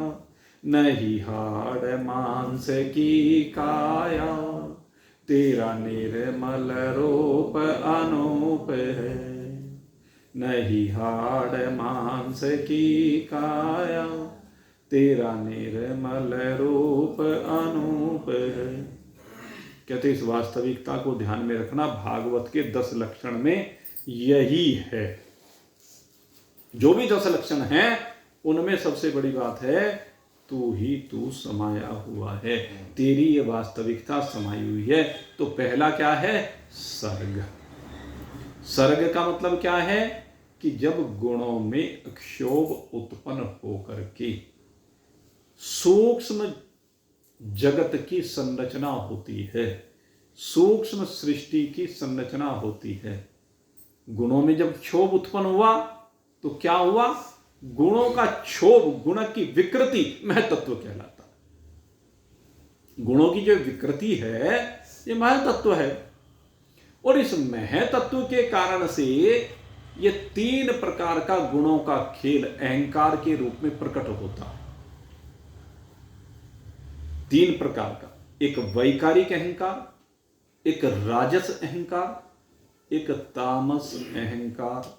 नहीं हाड़ मांस की काया, तेरा निर्मल रूप अनूप है, नहीं हाड़ मांस की काया, तेरा निर्मल रूप अनूप है। कहते इस वास्तविकता को ध्यान में रखना, भागवत के 10 लक्षण में यही है। जो भी 10 लक्षण हैं उनमें सबसे बड़ी बात है तू ही तू समाया हुआ है, तेरी ये वास्तविकता समाई हुई है। तो पहला क्या है? सर्ग। सर्ग का मतलब क्या है कि जब गुणों में क्षोभ उत्पन्न होकर के सूक्ष्म जगत की संरचना होती है, सूक्ष्म सृष्टि की संरचना होती है। गुणों में जब क्षोभ उत्पन्न हुआ तो क्या हुआ? गुणों का क्षोभ, गुण की विकृति महतत्व कहलाता है। गुणों की जो विकृति है ये महतत्व है, और इस महतत्व के कारण से ये 3 प्रकार का गुणों का खेल अहंकार के रूप में प्रकट होता है। 3 प्रकार का, एक वैकारिक अहंकार, एक राजस अहंकार, एक तामस अहंकार।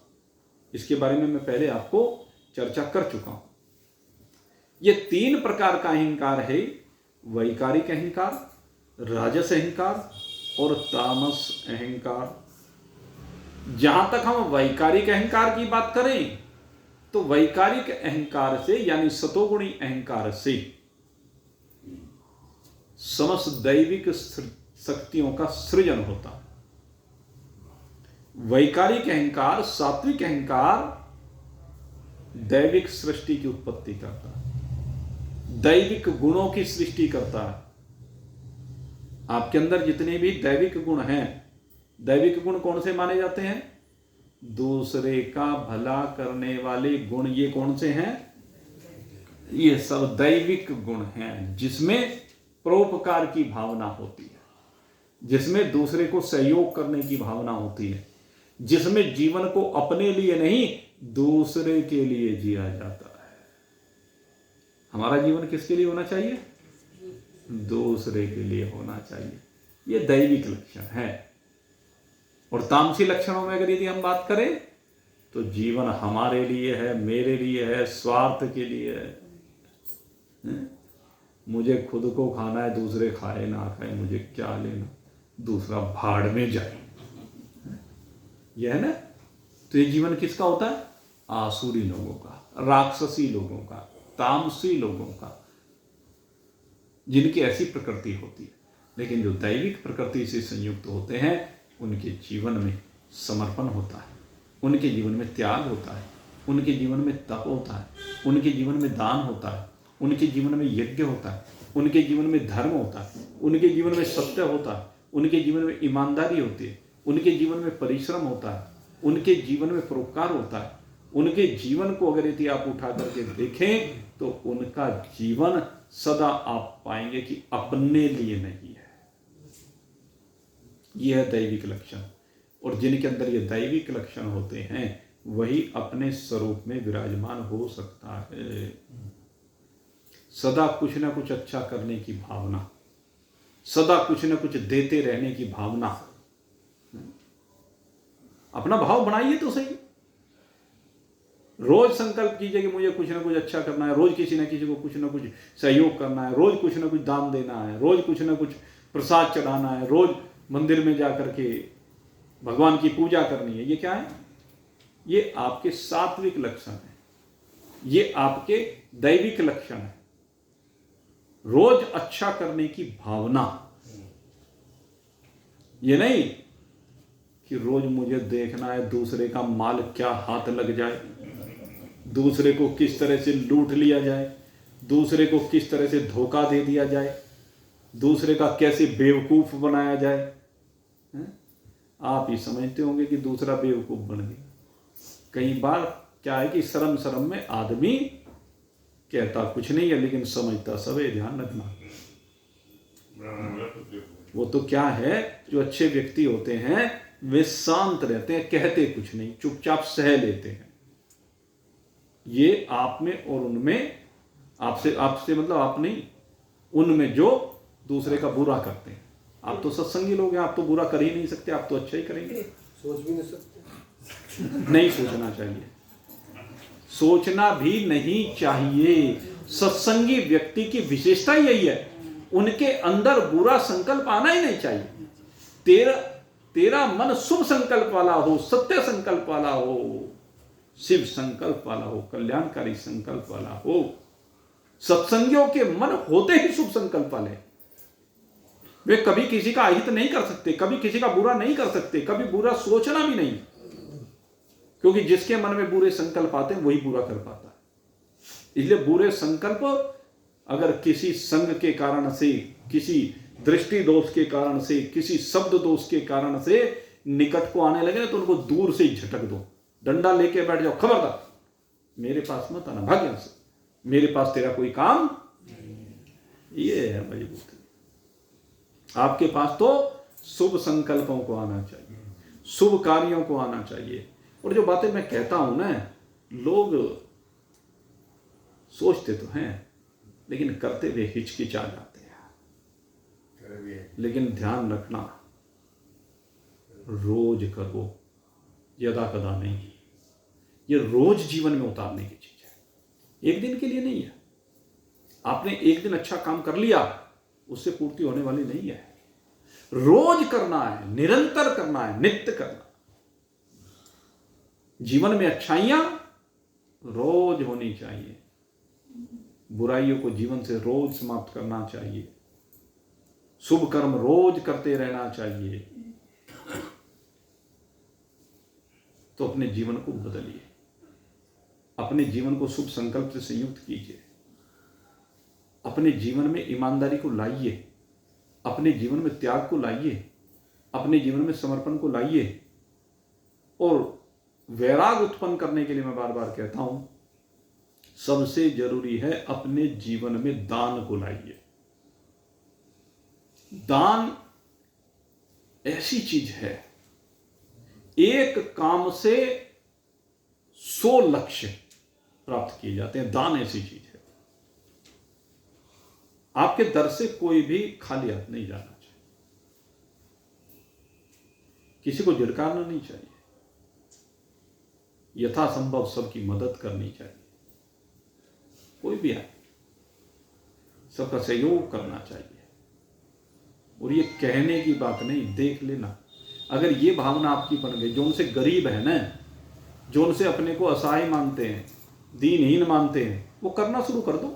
इसके बारे में मैं पहले आपको चर्चा कर चुका हूं। ये 3 प्रकार का अहंकार है, वैकारिक अहंकार, राजस अहंकार और तामस अहंकार। जहां तक हम वैकारिक अहंकार की बात करें तो वैकारिक अहंकार से यानी सतोगुणी अहंकार से समस्त दैविक शक्तियों का सृजन होता है। वैकारिक अहंकार, सात्विक अहंकार दैविक सृष्टि की उत्पत्ति करता है, दैविक गुणों की सृष्टि करता है। आपके अंदर जितने भी दैविक गुण हैं, दैविक गुण कौन से माने जाते हैं? दूसरे का भला करने वाले गुण। ये कौन से हैं? ये सब दैविक गुण हैं, जिसमें परोपकार की भावना होती है, जिसमें दूसरे को सहयोग करने की भावना होती है, जिसमें जीवन को अपने लिए नहीं दूसरे के लिए जिया जाता है। हमारा जीवन किसके लिए होना चाहिए? दूसरे के लिए होना चाहिए। ये दैविक लक्षण है। और तामसी लक्षणों में अगर यदि हम बात करें तो जीवन हमारे लिए है, मेरे लिए है, स्वार्थ के लिए है। मुझे खुद को खाना है, दूसरे खाए ना खाए मुझे क्या लेना, दूसरा भाड़ में जाए, यह है ना। तो ये जीवन किसका होता है? आसुरी लोगों का, राक्षसी लोगों का, तामसी लोगों का, जिनकी ऐसी प्रकृति होती है। लेकिन जो दैविक प्रकृति से संयुक्त होते हैं उनके जीवन में समर्पण होता है, उनके जीवन में त्याग होता है, उनके जीवन में तप होता है, उनके जीवन में दान होता है, उनके जीवन में यज्ञ होता है, उनके जीवन में धर्म होता है, उनके जीवन में सत्य होता है, उनके जीवन में ईमानदारी होती है, उनके जीवन में परिश्रम होता है, उनके जीवन में परोपकार होता है। उनके जीवन को अगर यदि आप उठा करके देखें तो उनका जीवन सदा आप पाएंगे कि अपने लिए नहीं है। यह है दैविक लक्षण। और जिनके अंदर ये दैविक लक्षण होते हैं वही अपने स्वरूप में विराजमान हो सकता है। सदा कुछ ना कुछ अच्छा करने की भावना, सदा कुछ ना कुछ देते रहने की भावना। अपना भाव बनाइए तो सही। रोज संकल्प कीजिए कि मुझे कुछ ना कुछ अच्छा करना है, रोज किसी ना किसी को कुछ ना कुछ सहयोग करना है, रोज कुछ ना कुछ दान देना है, रोज कुछ ना कुछ प्रसाद चढ़ाना है, रोज मंदिर में जाकर के भगवान की पूजा करनी है। ये क्या है? ये आपके सात्विक लक्षण है, ये आपके दैविक लक्षण है। रोज अच्छा करने की भावना, ये नहीं कि रोज मुझे देखना है दूसरे का माल क्या हाथ लग जाए, दूसरे को किस तरह से लूट लिया जाए, दूसरे को किस तरह से धोखा दे दिया जाए, दूसरे का कैसे बेवकूफ बनाया जाए। आप ही समझते होंगे कि दूसरा बेवकूफ बन गया। कई बार क्या है कि शर्म शर्म में आदमी कहता कुछ नहीं है लेकिन समझता सब है। ध्यान रखना। वो तो क्या है, जो अच्छे व्यक्ति होते हैं वे शांत रहते हैं, कहते कुछ नहीं, चुपचाप सह लेते हैं। ये आप में और उनमें, आपसे आपसे मतलब आप नहीं, उनमें जो दूसरे का बुरा करते हैं। आप तो सत्संगी लोग हैं, आप तो बुरा कर ही नहीं सकते, आप तो अच्छा ही करेंगे। सोच भी नहीं सकते। नहीं सोचना चाहिए, सोचना भी नहीं चाहिए। सत्संगी व्यक्ति की विशेषता यही है, उनके अंदर बुरा संकल्प आना ही नहीं चाहिए। तेरा मन शुभ संकल्प वाला हो, सत्य संकल्प वाला हो, शिव संकल्प वाला हो, कल्याणकारी संकल्प वाला हो। सत्संगियों के मन होते ही शुभ संकल्प वाले, वे कभी किसी का अहित नहीं कर सकते, कभी किसी का बुरा नहीं कर सकते, कभी बुरा सोचना भी नहीं, क्योंकि जिसके मन में बुरे संकल्प आते हैं वही बुरा कर पाता है। इसलिए बुरे संकल्प अगर किसी संग के कारण से, किसी दृष्टि दोष के कारण से, किसी शब्द दोष के कारण से निकट को आने लगे ना, तो उनको दूर से ही झटक दो, डंडा लेके बैठ जाओ, खबरदार मेरे पास मत आना, भाग यहां से, मेरे पास तेरा कोई काम। ये है मजबूती। आपके पास तो शुभ संकल्पों को आना चाहिए, शुभ कार्यों को आना चाहिए। और जो बातें मैं कहता हूं ना, लोग सोचते तो हैं लेकिन करते हुए हिचकिचा जाते हैं। लेकिन ध्यान रखना, रोज करो, यदा कदा नहीं। ये रोज जीवन में उतारने की चीज है, एक दिन के लिए नहीं है। आपने एक दिन अच्छा काम कर लिया, उससे पूर्ति होने वाली नहीं है। रोज करना है, निरंतर करना है, नित्य करना। जीवन में अच्छाइयां रोज होनी चाहिए, बुराइयों को जीवन से रोज समाप्त करना चाहिए, शुभ कर्म रोज करते रहना चाहिए। तो अपने जीवन को बदलिए, अपने जीवन को शुभ संकल्प से संयुक्त कीजिए, अपने जीवन में ईमानदारी को लाइए, अपने जीवन में त्याग को लाइए, अपने जीवन में समर्पण को लाइए। और वैराग उत्पन्न करने के लिए मैं बार बार कहता हूं, सबसे जरूरी है अपने जीवन में दान को लाइए। दान ऐसी चीज है, एक काम से 100 लक्ष्य प्राप्त किए जाते हैं। दान ऐसी चीज है, आपके दर से कोई भी खाली हाथ नहीं जाना चाहिए, किसी को झिड़काना नहीं चाहिए, यथासंभव सबकी मदद करनी चाहिए। कोई भी आए, सबका सहयोग करना चाहिए। और ये कहने की बात नहीं, देख लेना। अगर ये भावना आपकी बन गई, जो उनसे गरीब है ना, जो उनसे अपने को असहाय मानते हैं, दीनहीन मानते हैं, वो करना शुरू कर दो,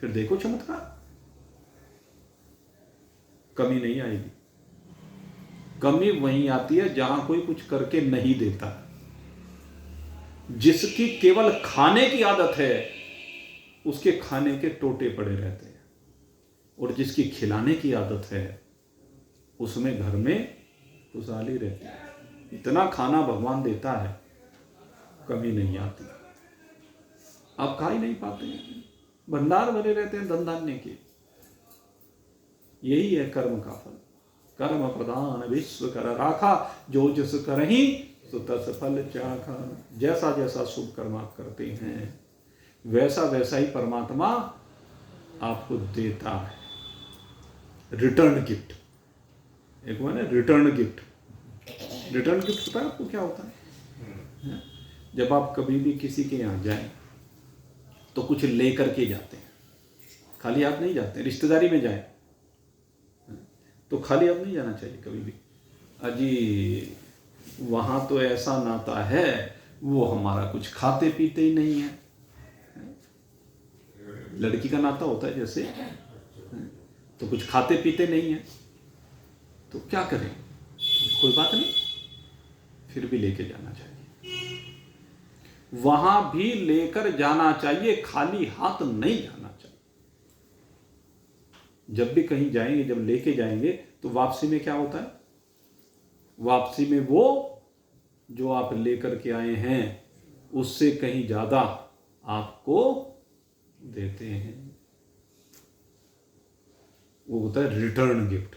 फिर देखो चमत्कार। कमी नहीं आएगी। कमी वहीं आती है जहां कोई कुछ करके नहीं देता। जिसकी केवल खाने की आदत है, उसके खाने के टोटे पड़े रहते हैं। और जिसकी खिलाने की आदत है, उसमें घर में खुशहाली रहती है। इतना खाना भगवान देता है, कमी नहीं आती। आप खा ही नहीं पाते हैं, भंडार भरे रहते हैं धन धान्य के। यही है कर्म का फल। कर्म प्रदान विश्व कर राखा, जो जिस करही सो तस फल चाखा। जैसा जैसा शुभ कर्म आप करते हैं, वैसा वैसा ही परमात्मा आपको देता है। रिटर्न गिफ्ट, एक वो है ना रिटर्न गिफ्ट। रिटर्न गिफ्ट पता है आपको क्या होता है? जब आप कभी भी किसी के यहाँ जाएं तो कुछ लेकर के जाते हैं, खाली हाथ नहीं जाते। रिश्तेदारी में जाएं तो खाली हाथ नहीं जाना चाहिए कभी भी। अजी वहां तो ऐसा नाता है, वो हमारा कुछ खाते पीते ही नहीं है। लड़की का नाता होता है जैसे, तो कुछ खाते पीते नहीं है, तो क्या करें? कोई बात नहीं, फिर भी लेके जाना चाहिए। वहां भी लेकर जाना चाहिए, खाली हाथ नहीं जाना चाहिए। जब भी कहीं जाएंगे, जब लेके जाएंगे, तो वापसी में क्या होता है? वापसी में वो जो आप लेकर के आए हैं उससे कहीं ज्यादा आपको देते हैं। वो होता है रिटर्न गिफ्ट।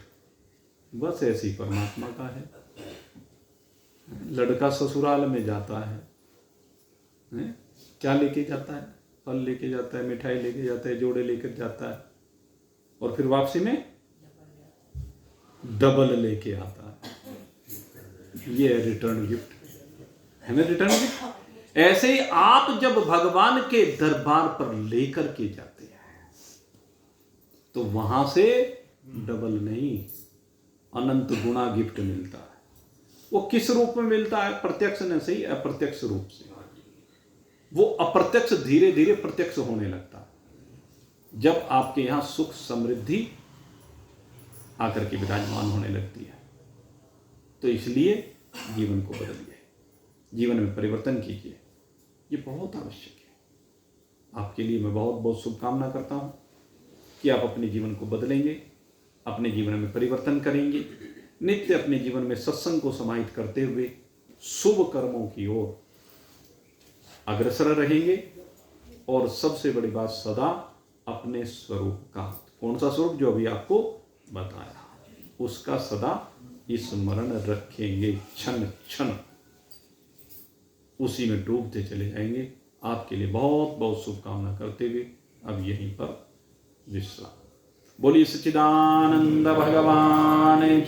बस ऐसे ही परमात्मा का है। लड़का ससुराल में जाता है, क्या लेके जाता है? फल लेके जाता है, मिठाई लेके जाता है, जोड़े लेकर जाता है, और फिर वापसी में डबल लेके आता है। ये है रिटर्न गिफ्ट, है ना रिटर्न गिफ्ट। ऐसे ही आप जब भगवान के दरबार पर लेकर के जाते हैं तो वहां से डबल नहीं, अनंत गुना गिफ्ट मिलता है। वो किस रूप में मिलता है? प्रत्यक्ष न सही, अप्रत्यक्ष रूप से। वो अप्रत्यक्ष धीरे धीरे प्रत्यक्ष होने लगता है जब आपके यहां सुख समृद्धि आकर के विराजमान होने लगती है। तो इसलिए जीवन को बदलिए, जीवन में परिवर्तन कीजिए, ये बहुत आवश्यक है। आपके लिए मैं बहुत बहुत शुभकामना करता हूं कि आप अपने जीवन को बदलेंगे, अपने जीवन में परिवर्तन करेंगे, नित्य अपने जीवन में सत्संग को समाहित करते हुए शुभ कर्मों की ओर अग्रसर रहेंगे। और सबसे बड़ी बात, सदा अपने स्वरूप का, कौन सा स्वरूप? जो अभी आपको बताया, उसका सदा स्मरण रखेंगे, क्षण क्षण उसी में डूबते चले जाएंगे। आपके लिए बहुत बहुत शुभकामना करते हुए अब यहीं पर विश्राम। बोलिए सच्चिदानंद भगवान की